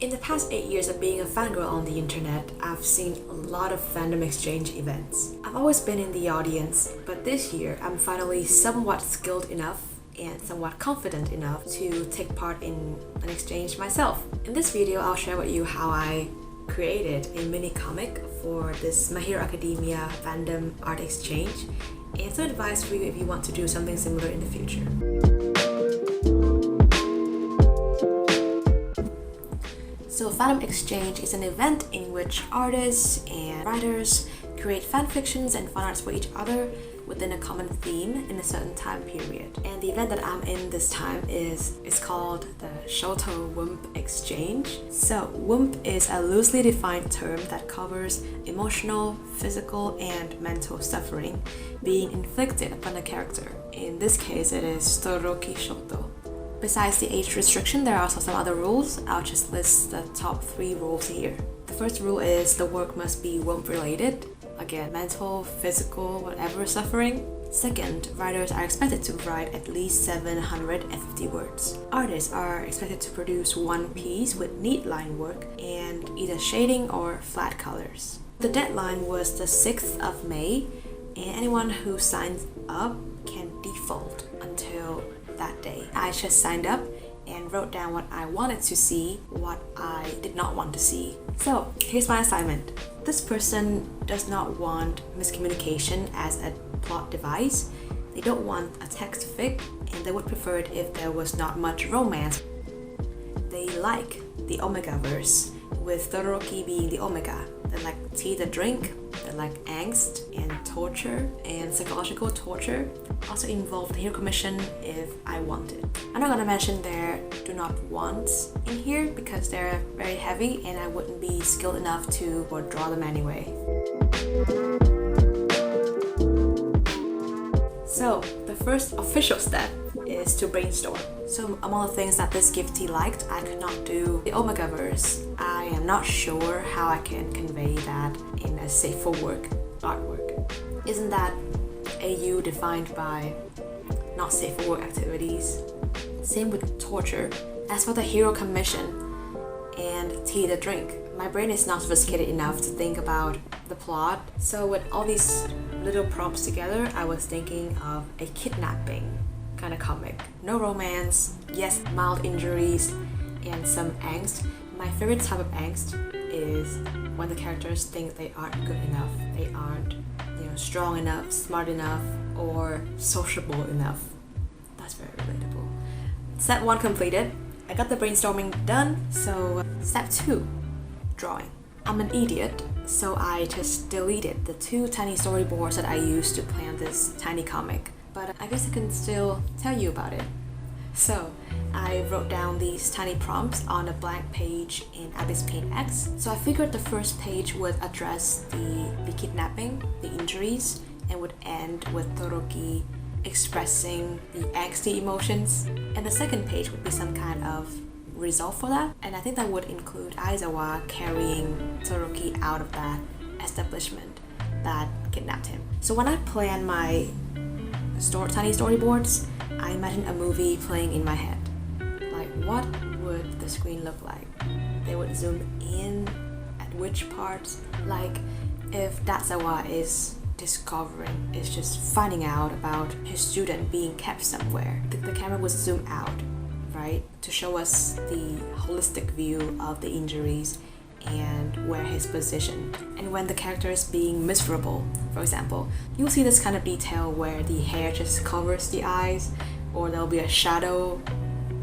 In the past 8 years of being a fangirl on the internet, I've seen a lot of fandom exchange events. I've always been in the audience, but this year I'm finally somewhat skilled enough and somewhat confident enough to take part in an exchange myself. In this video, I'll share with you how I created a mini comic for this My Hero Academia fandom art exchange and some advice for you if you want to do something similar in the future. So Fandom Exchange is an event in which artists and writers create fanfictions and fan arts for each other within a common theme in a certain time period. And the event that I'm in this time is called the Shoto Wump Exchange. So Wump is a loosely defined term that covers emotional, physical, and mental suffering being inflicted upon a character. In this case, it is Todoroki Shoto. Besides the age restriction, there are also some other rules. I'll just list the top 3 rules here. The first rule is the work must be wump related. Again, mental, physical, whatever suffering. Second, writers are expected to write at least 750 words. Artists are expected to produce one piece with neat line work and either shading or flat colors. The deadline was the 6th of May, and anyone who signs up can default until that day. I just signed up and wrote down what I wanted to see, what I did not want to see. So here's my assignment. This person does not want miscommunication as a plot device. They don't want a text fic, and they would prefer it if there was not much romance. They like the Omega-verse, with Todoroki being the Omega. They like tea, the drink. They like angst and torture and psychological torture. Also involve the hero commission if I wanted. I'm not gonna mention their do not wants in here because they're very heavy and I wouldn't be skilled enough to draw them anyway. So the first official step is to brainstorm. So among the things that this giftee liked, I could not do the Omega-verse. I am not sure how I can convey that in a safe for work artwork. Isn't that AU defined by not safe for work activities? Same with torture. As for the hero commission and tea the drink, my brain is not sophisticated enough to think about the plot. So with all these little prompts together, I was thinking of a kidnapping kind of comic. No romance, yes, mild injuries, and some angst. My favorite type of angst is when the characters think they aren't good enough, they aren't, strong enough, smart enough, or sociable enough. That's very relatable. Step 1 completed. I got the brainstorming done, so step 2, drawing. I'm an idiot, so I just deleted the 2 tiny storyboards that I used to plan this tiny comic. But I guess I can still tell you about it. So I wrote down these tiny prompts on a blank page in Abyss Paint X. So I figured the first page would address the kidnapping, the injuries, and would end with Todoroki expressing the angsty emotions. And the second page would be some kind of resolve for that. And I think that would include Aizawa carrying Todoroki out of that establishment that kidnapped him. So when I planned my tiny storyboards, I imagined a movie playing in my head. Like, what would the screen look like? They would zoom in at which parts? Like, if Datsawa is just finding out about his student being kept somewhere, the camera would zoom out, right? To show us the holistic view of the injuries and where he's positioned. And when the character is being miserable, for example, you'll see this kind of detail where the hair just covers the eyes, or there'll be a shadow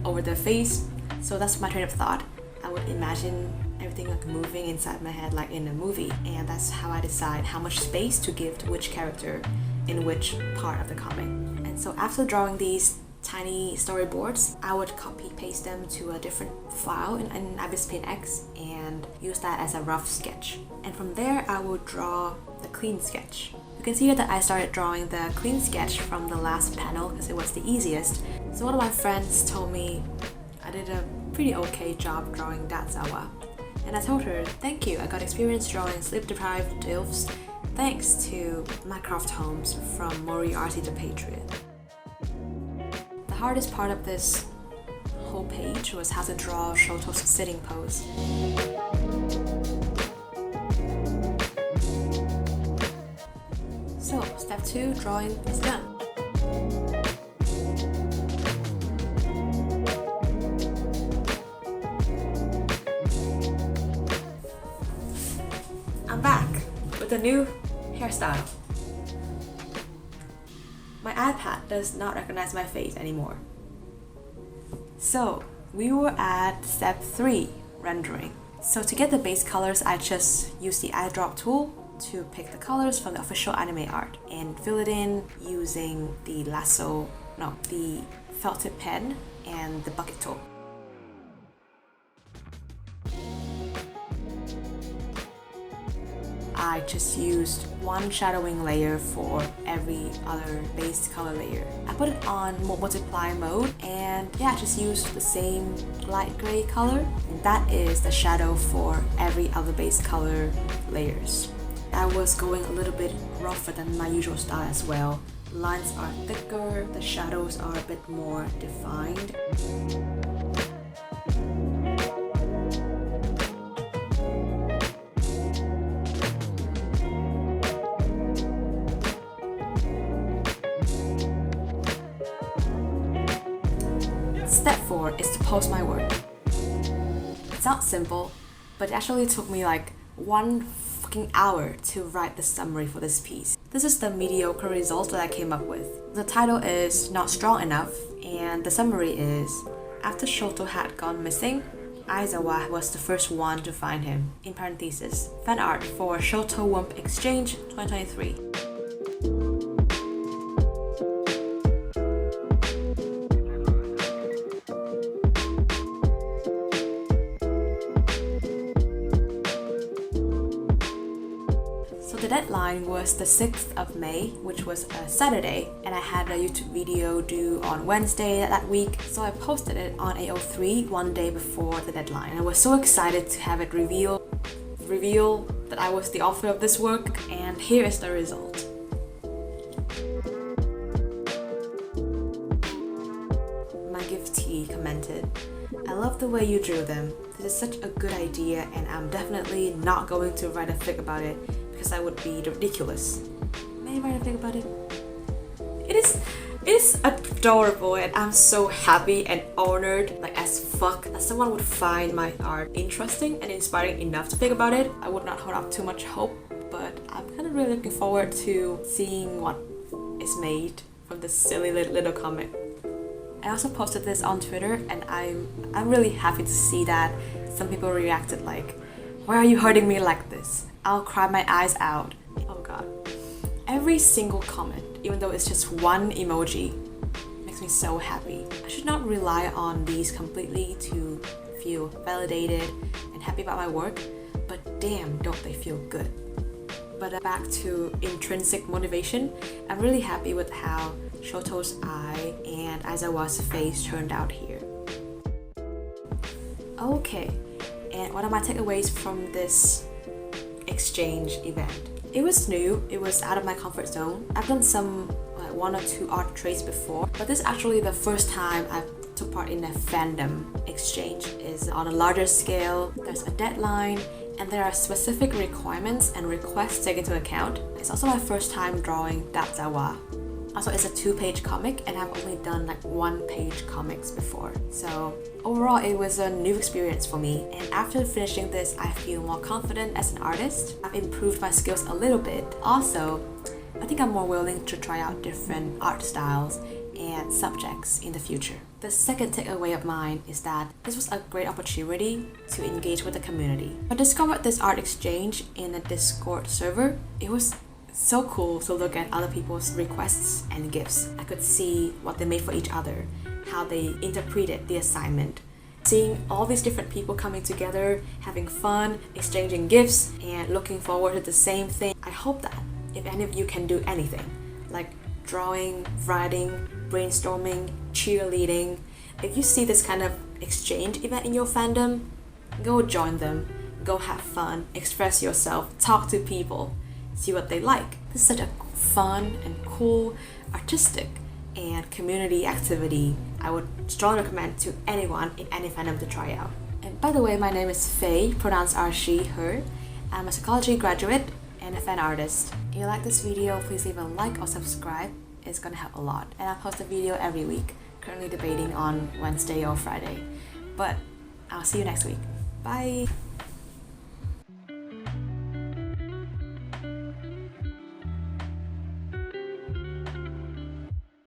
over the face. So that's my train of thought. I would imagine everything like moving inside my head like in a movie, and that's how I decide how much space to give to which character in which part of the comic. And so after drawing these tiny storyboards, I would copy paste them to a different file in Abyss Paint X and use that as a rough sketch. And from there, I would draw the clean sketch. You can see here that I started drawing the clean sketch from the last panel because it was the easiest. So one of my friends told me I did a pretty okay job drawing Datsawa. And I told her, thank you, I got experience drawing sleep-deprived elves thanks to Mycroft Holmes from Moriarty the Patriot. The hardest part of this whole page was how to draw Shoto's sitting pose. So, step 2, drawing is done. I'm back with a new hairstyle. My iPad does not recognize my face anymore. So, we were at step 3, rendering. So to get the base colors, I just use the eyedrop tool to pick the colors from the official anime art and fill it in using the felt tip pen and the bucket tool. I just used one shadowing layer for every other base color layer. I put it on multiply mode and yeah, I just used the same light gray color, and that is the shadow for every other base color layers. I was going a little bit rougher than my usual style as well. Lines are thicker, the shadows are a bit more defined. Step 4 is to post my work. It sounds simple, but it actually took me like 1 fucking hour to write the summary for this piece. This is the mediocre result that I came up with. The title is Not Strong Enough, and the summary is, after Shoto had gone missing, Aizawa was the first one to find him. In parentheses, fan art for Shoto Wump Exchange 2023. The deadline was the 6th of May, which was a Saturday, and I had a YouTube video due on Wednesday that week, so I posted it on 8:03 one day before the deadline. And I was so excited to have it reveal that I was the author of this work, and here is the result. My giftee commented, "I love the way you drew them. This is such a good idea, and I'm definitely not going to write a fic about it because I would be ridiculous." May I write a fic about it? It is adorable, and I'm so happy and honored, like as fuck, that someone would find my art interesting and inspiring enough to think about it. I would not hold up too much hope, but I'm kind of really looking forward to seeing what is made from this silly little comic. I also posted this on Twitter, and I'm really happy to see that some people reacted like, "Why are you hurting me like this? I'll cry my eyes out." Oh god. Every single comment, even though it's just one emoji, makes me so happy. I should not rely on these completely to feel validated and happy about my work, but damn, don't they feel good. But back to intrinsic motivation, I'm really happy with how Shoto's eye and Aizawa's face turned out here. Okay, and what are my takeaways from this exchange event? It was new, it was out of my comfort zone. I've done some 1 or 2 art trades before, but this is actually the first time I took part in a fandom exchange. It's on a larger scale, there's a deadline, and there are specific requirements and requests taken into account. It's also my first time drawing Dazawa. Also, it's a 2-page comic, and I've only done like 1-page comics before. So overall, it was a new experience for me. And after finishing this, I feel more confident as an artist. I've improved my skills a little bit. Also, I think I'm more willing to try out different art styles and subjects in the future. The second takeaway of mine is that this was a great opportunity to engage with the community. I discovered this art exchange in a Discord server. It was so cool to look at other people's requests and gifts. I could see what they made for each other, how they interpreted the assignment. Seeing all these different people coming together, having fun, exchanging gifts, and looking forward to the same thing. I hope that if any of you can do anything, like drawing, writing, brainstorming, cheerleading, if you see this kind of exchange event in your fandom, go join them, go have fun, express yourself, talk to people, see what they like. This is such a fun and cool, artistic, and community activity I would strongly recommend to anyone in any fandom to try out. And by the way, my name is Faye, pronounced R, she, her. I'm a psychology graduate and a fan artist. If you like this video, please leave a like or subscribe. It's gonna help a lot. And I post a video every week, currently debating on Wednesday or Friday. But I'll see you next week. Bye!